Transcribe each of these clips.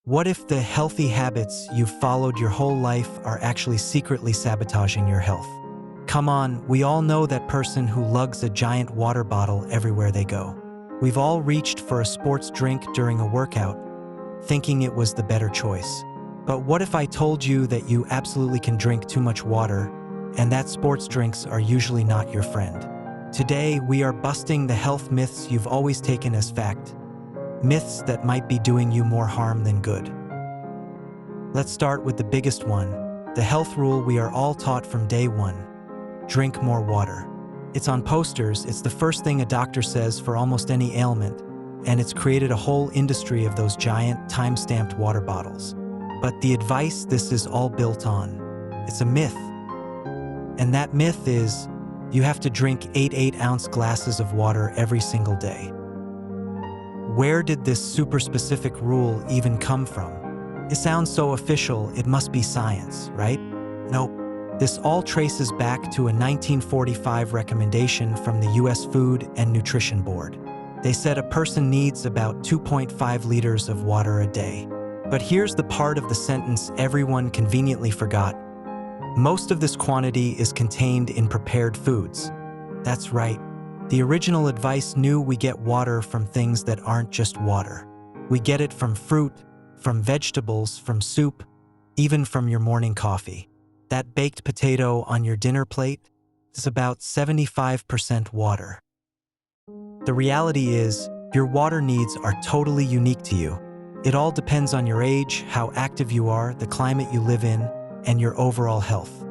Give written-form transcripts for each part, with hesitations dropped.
What if the healthy habits you've followed your whole life are actually secretly sabotaging your health? Come on, we all know that person who lugs a giant water bottle everywhere they go. We've all reached for a sports drink during a workout, thinking it was the better choice. But what if I told you that you absolutely can drink too much water, and that sports drinks are usually not your friend? Today, we are busting the health myths you've always taken as fact. Myths that might be doing you more harm than good. Let's start with the biggest one, the health rule we are all taught from day one. Drink more water. It's on posters, it's the first thing a doctor says for almost any ailment, and it's created a whole industry of those giant, time-stamped water bottles. But the advice this is all built on, it's a myth. And that myth is, you have to drink 8 8-ounce glasses of water every single day. Where did this super specific rule even come from? It sounds so official, it must be science, right? Nope. This all traces back to a 1945 recommendation from the US Food and Nutrition Board. They said a person needs about 2.5 liters of water a day. But here's the part of the sentence everyone conveniently forgot. Most of this quantity is contained in prepared foods. That's right. The original advice knew we get water from things that aren't just water. We get it from fruit, from vegetables, from soup, even from your morning coffee. That baked potato on your dinner plate is about 75% water. The reality is, your water needs are totally unique to you. It all depends on your age, how active you are, the climate you live in, and your overall health.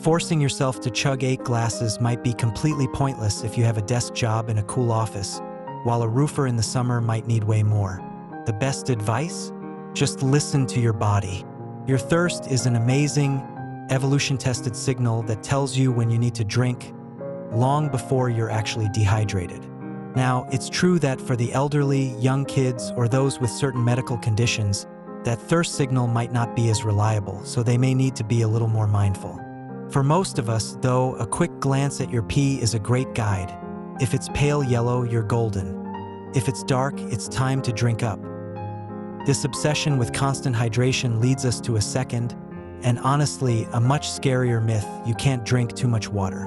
Forcing yourself to chug 8 glasses might be completely pointless if you have a desk job in a cool office, while a roofer in the summer might need way more. The best advice? Just listen to your body. Your thirst is an amazing, evolution-tested signal that tells you when you need to drink, long before you're actually dehydrated. Now, it's true that for the elderly, young kids, or those with certain medical conditions, that thirst signal might not be as reliable, so they may need to be a little more mindful. For most of us, though, a quick glance at your pee is a great guide. If it's pale yellow, you're golden. If it's dark, it's time to drink up. This obsession with constant hydration leads us to a second, and honestly, a much scarier myth: you can't drink too much water.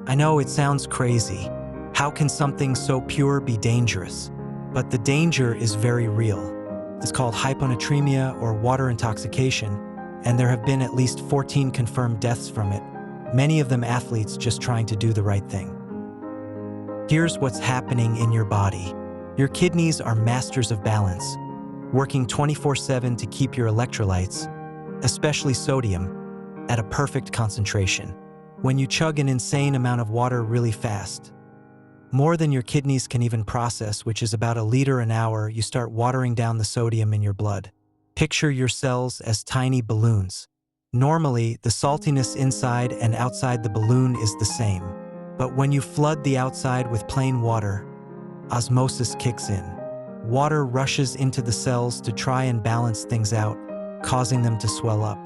I know it sounds crazy. How can something so pure be dangerous? But the danger is very real. It's called hyponatremia or water intoxication, and there have been at least 14 confirmed deaths from it, many of them athletes just trying to do the right thing. Here's what's happening in your body. Your kidneys are masters of balance, working 24/7 to keep your electrolytes, especially sodium, at a perfect concentration. When you chug an insane amount of water really fast, more than your kidneys can even process, which is about 1 liter an hour, you start watering down the sodium in your blood. Picture your cells as tiny balloons. Normally, the saltiness inside and outside the balloon is the same. But when you flood the outside with plain water, osmosis kicks in. Water rushes into the cells to try and balance things out, causing them to swell up.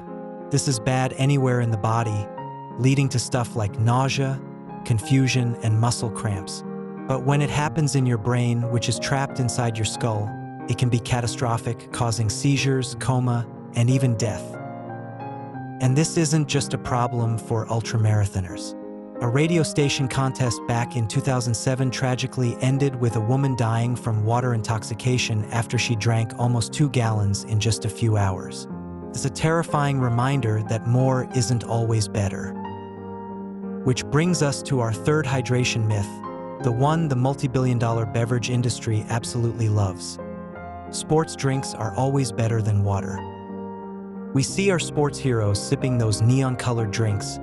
This is bad anywhere in the body, leading to stuff like nausea, confusion, and muscle cramps. But when it happens in your brain, which is trapped inside your skull, it can be catastrophic, causing seizures, coma, and even death. And this isn't just a problem for ultramarathoners. A radio station contest back in 2007 tragically ended with a woman dying from water intoxication after she drank almost 2 gallons in just a few hours. It's a terrifying reminder that more isn't always better. Which brings us to our third hydration myth, the one the multi-billion-dollar beverage industry absolutely loves. Sports drinks are always better than water. We see our sports heroes sipping those neon-colored drinks,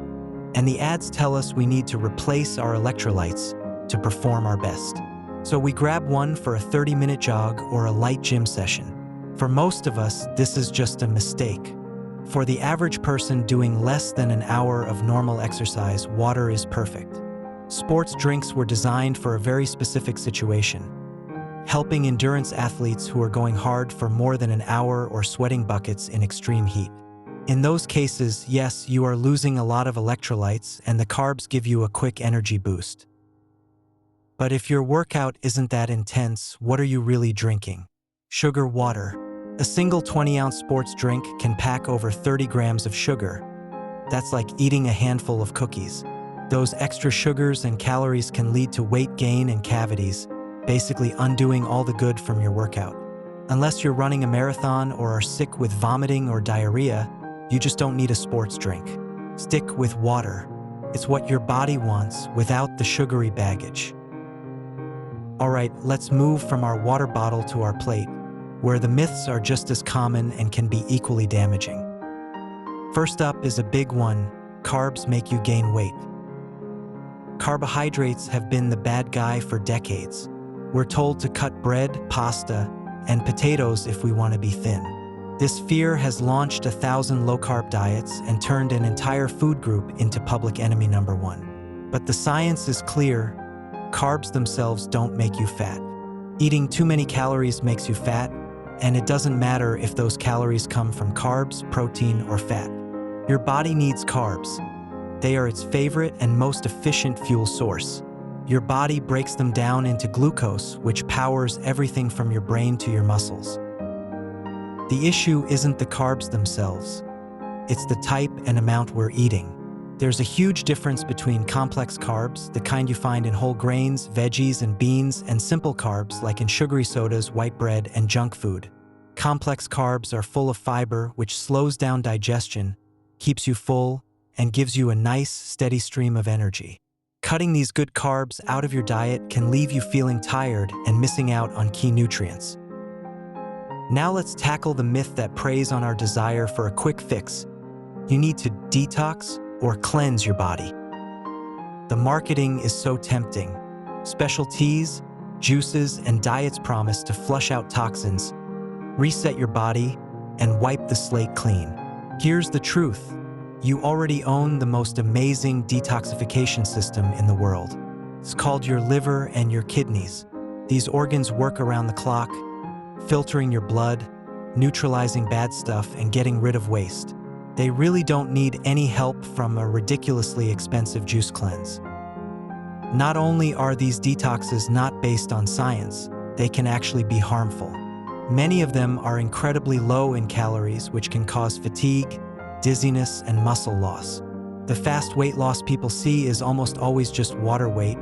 and the ads tell us we need to replace our electrolytes to perform our best. So we grab one for a 30-minute jog or a light gym session. For most of us, this is just a mistake. For the average person doing less than an hour of normal exercise, water is perfect. Sports drinks were designed for a very specific situation, helping endurance athletes who are going hard for more than an hour or sweating buckets in extreme heat. In those cases, yes, you are losing a lot of electrolytes and the carbs give you a quick energy boost. But if your workout isn't that intense, what are you really drinking? Sugar water. A single 20-ounce sports drink can pack over 30 grams of sugar. That's like eating a handful of cookies. Those extra sugars and calories can lead to weight gain and cavities, basically undoing all the good from your workout. Unless you're running a marathon or are sick with vomiting or diarrhea, you just don't need a sports drink. Stick with water. It's what your body wants without the sugary baggage. All right, let's move from our water bottle to our plate, where the myths are just as common and can be equally damaging. First up is a big one: carbs make you gain weight. Carbohydrates have been the bad guy for decades. We're told to cut bread, pasta, and potatoes if we want to be thin. This fear has launched 1,000 low-carb diets and turned an entire food group into public enemy number one. But the science is clear: carbs themselves don't make you fat. Eating too many calories makes you fat, and it doesn't matter if those calories come from carbs, protein, or fat. Your body needs carbs. They are its favorite and most efficient fuel source. Your body breaks them down into glucose, which powers everything from your brain to your muscles. The issue isn't the carbs themselves. It's the type and amount we're eating. There's a huge difference between complex carbs, the kind you find in whole grains, veggies, and beans, and simple carbs like in sugary sodas, white bread, and junk food. Complex carbs are full of fiber, which slows down digestion, keeps you full, and gives you a nice, steady stream of energy. Cutting these good carbs out of your diet can leave you feeling tired and missing out on key nutrients. Now let's tackle the myth that preys on our desire for a quick fix. You need to detox or cleanse your body. The marketing is so tempting. Special teas, juices, and diets promise to flush out toxins, reset your body, and wipe the slate clean. Here's the truth: you already own the most amazing detoxification system in the world. It's called your liver and your kidneys. These organs work around the clock, filtering your blood, neutralizing bad stuff, and getting rid of waste. They really don't need any help from a ridiculously expensive juice cleanse. Not only are these detoxes not based on science, they can actually be harmful. Many of them are incredibly low in calories, which can cause fatigue, dizziness, and muscle loss. The fast weight loss people see is almost always just water weight,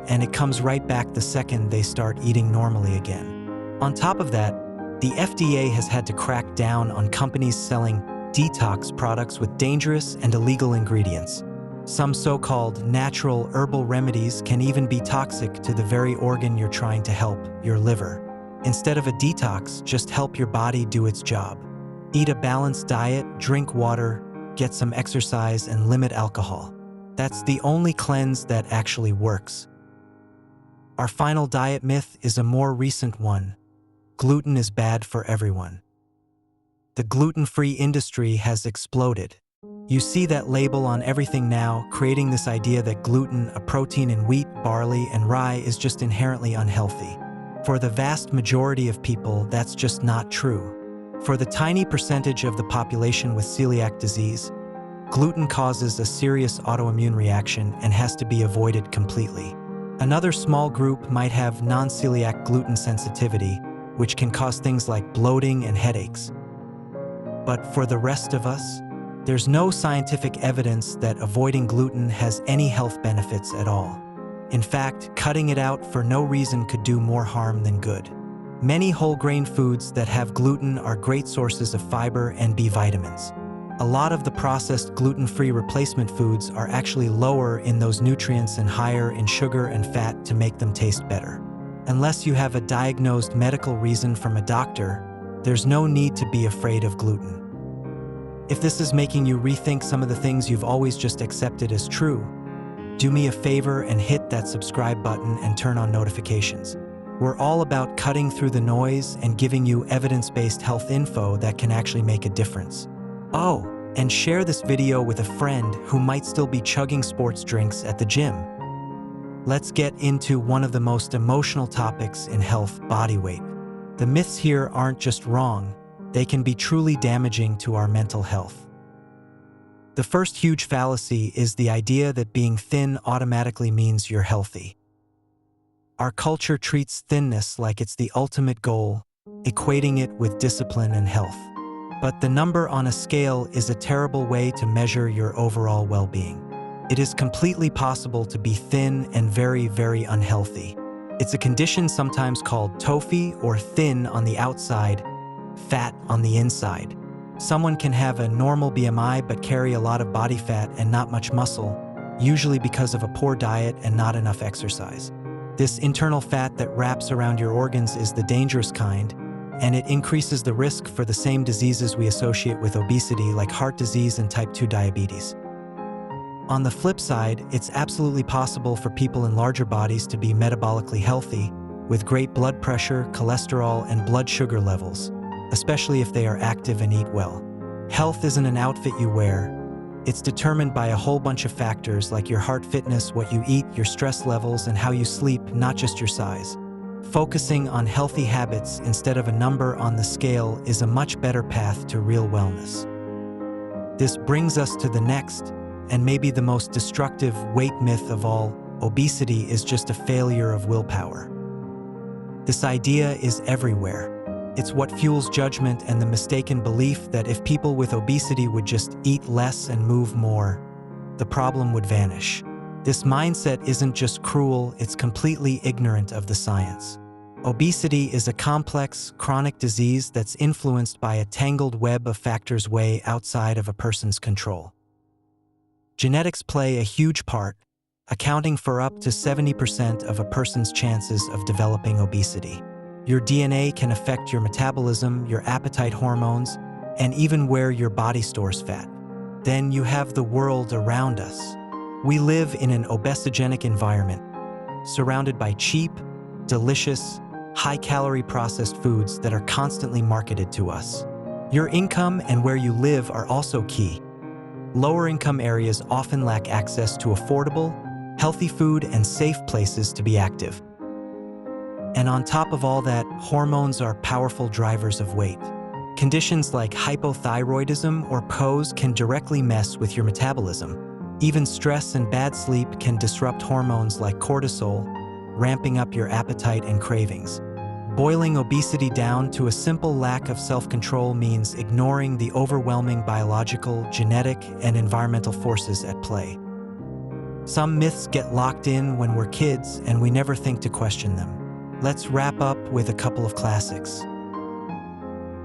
and it comes right back the second they start eating normally again. On top of that, the FDA has had to crack down on companies selling detox products with dangerous and illegal ingredients. Some so-called natural herbal remedies can even be toxic to the very organ you're trying to help, your liver. Instead of a detox, just help your body do its job. Eat a balanced diet, drink water, get some exercise, and limit alcohol. That's the only cleanse that actually works. Our final diet myth is a more recent one: gluten is bad for everyone. The gluten-free industry has exploded. You see that label on everything now, creating this idea that gluten, a protein in wheat, barley, and rye, is just inherently unhealthy. For the vast majority of people, that's just not true. For the tiny percentage of the population with celiac disease, gluten causes a serious autoimmune reaction and has to be avoided completely. Another small group might have non-celiac gluten sensitivity, which can cause things like bloating and headaches. But for the rest of us, there's no scientific evidence that avoiding gluten has any health benefits at all. In fact, cutting it out for no reason could do more harm than good. Many whole grain foods that have gluten are great sources of fiber and B vitamins. A lot of the processed gluten-free replacement foods are actually lower in those nutrients and higher in sugar and fat to make them taste better. Unless you have a diagnosed medical reason from a doctor, there's no need to be afraid of gluten. If this is making you rethink some of the things you've always just accepted as true, do me a favor and hit that subscribe button and turn on notifications. We're all about cutting through the noise and giving you evidence-based health info that can actually make a difference. Oh, and share this video with a friend who might still be chugging sports drinks at the gym. Let's get into one of the most emotional topics in health: body weight. The myths here aren't just wrong, they can be truly damaging to our mental health. The first huge fallacy is the idea that being thin automatically means you're healthy. Our culture treats thinness like it's the ultimate goal, equating it with discipline and health. But the number on a scale is a terrible way to measure your overall well-being. It is completely possible to be thin and very, very unhealthy. It's a condition sometimes called TOFI, or thin on the outside, fat on the inside. Someone can have a normal BMI but carry a lot of body fat and not much muscle, usually because of a poor diet and not enough exercise. This internal fat that wraps around your organs is the dangerous kind, and it increases the risk for the same diseases we associate with obesity, like heart disease and type 2 diabetes. On the flip side, it's absolutely possible for people in larger bodies to be metabolically healthy, with great blood pressure, cholesterol, and blood sugar levels, especially if they are active and eat well. Health isn't an outfit you wear. It's determined by a whole bunch of factors like your heart fitness, what you eat, your stress levels, and how you sleep, not just your size. Focusing on healthy habits instead of a number on the scale is a much better path to real wellness. This brings us to the next, and maybe the most destructive weight myth of all: obesity is just a failure of willpower. This idea is everywhere. It's what fuels judgment and the mistaken belief that if people with obesity would just eat less and move more, the problem would vanish. This mindset isn't just cruel, it's completely ignorant of the science. Obesity is a complex, chronic disease that's influenced by a tangled web of factors way outside of a person's control. Genetics play a huge part, accounting for up to 70% of a person's chances of developing obesity. Your DNA can affect your metabolism, your appetite hormones, and even where your body stores fat. Then you have the world around us. We live in an obesogenic environment, surrounded by cheap, delicious, high-calorie processed foods that are constantly marketed to us. Your income and where you live are also key. Lower-income areas often lack access to affordable, healthy food and safe places to be active. And on top of all that, hormones are powerful drivers of weight. Conditions like hypothyroidism or PCOS can directly mess with your metabolism. Even stress and bad sleep can disrupt hormones like cortisol, ramping up your appetite and cravings. Boiling obesity down to a simple lack of self-control means ignoring the overwhelming biological, genetic, and environmental forces at play. Some myths get locked in when we're kids and we never think to question them. Let's wrap up with a couple of classics.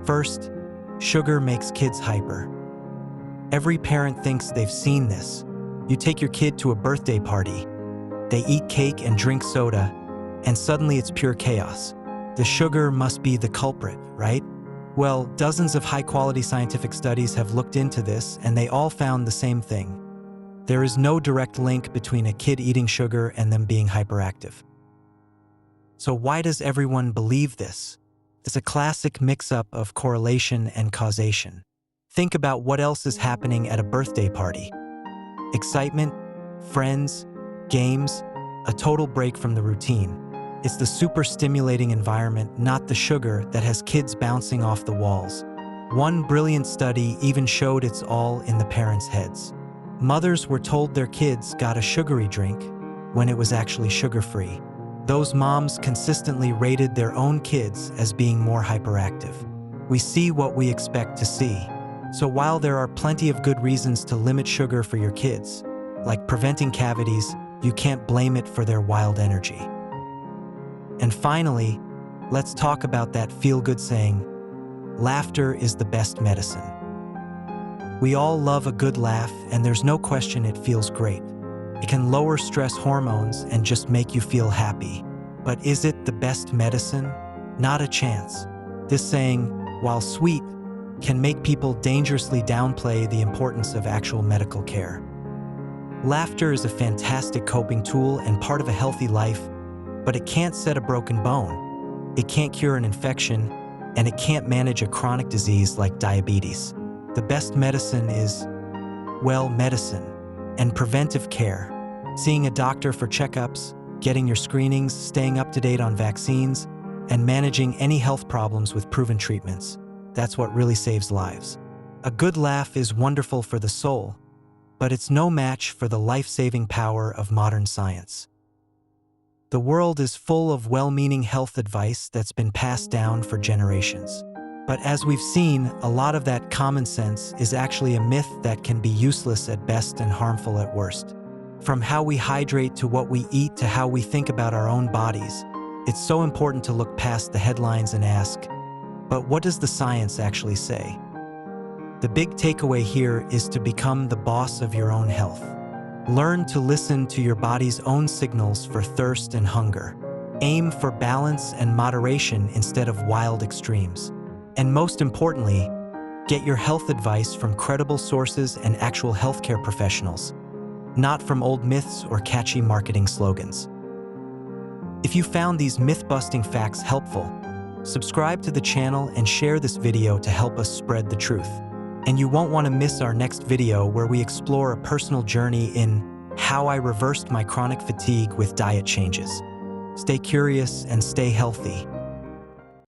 First, sugar makes kids hyper. Every parent thinks they've seen this. You take your kid to a birthday party, they eat cake and drink soda, and suddenly it's pure chaos. The sugar must be the culprit, right? Well, dozens of high-quality scientific studies have looked into this, and they all found the same thing. There is no direct link between a kid eating sugar and them being hyperactive. So why does everyone believe this? It's a classic mix-up of correlation and causation. Think about what else is happening at a birthday party. Excitement, friends, games, a total break from the routine. It's the super stimulating environment, not the sugar, that has kids bouncing off the walls. One brilliant study even showed it's all in the parents' heads. Mothers were told their kids got a sugary drink when it was actually sugar-free. Those moms consistently rated their own kids as being more hyperactive. We see what we expect to see. So while there are plenty of good reasons to limit sugar for your kids, like preventing cavities, you can't blame it for their wild energy. And finally, let's talk about that feel-good saying, laughter is the best medicine. We all love a good laugh, and there's no question it feels great. It can lower stress hormones and just make you feel happy. But is it the best medicine? Not a chance. This saying, while sweet, can make people dangerously downplay the importance of actual medical care. Laughter is a fantastic coping tool and part of a healthy life, but it can't set a broken bone. It can't cure an infection, and it can't manage a chronic disease like diabetes. The best medicine is, well, medicine and preventive care. Seeing a doctor for checkups, getting your screenings, staying up to date on vaccines, and managing any health problems with proven treatments. That's what really saves lives. A good laugh is wonderful for the soul, but it's no match for the life-saving power of modern science. The world is full of well-meaning health advice that's been passed down for generations. But as we've seen, a lot of that common sense is actually a myth that can be useless at best and harmful at worst. From how we hydrate to what we eat to how we think about our own bodies, it's so important to look past the headlines and ask, but what does the science actually say? The big takeaway here is to become the boss of your own health. Learn to listen to your body's own signals for thirst and hunger. Aim for balance and moderation instead of wild extremes. And most importantly, get your health advice from credible sources and actual healthcare professionals, not from old myths or catchy marketing slogans. If you found these myth-busting facts helpful, subscribe to the channel and share this video to help us spread the truth. And you won't want to miss our next video where we explore a personal journey in how I reversed my chronic fatigue with diet changes. Stay curious and stay healthy.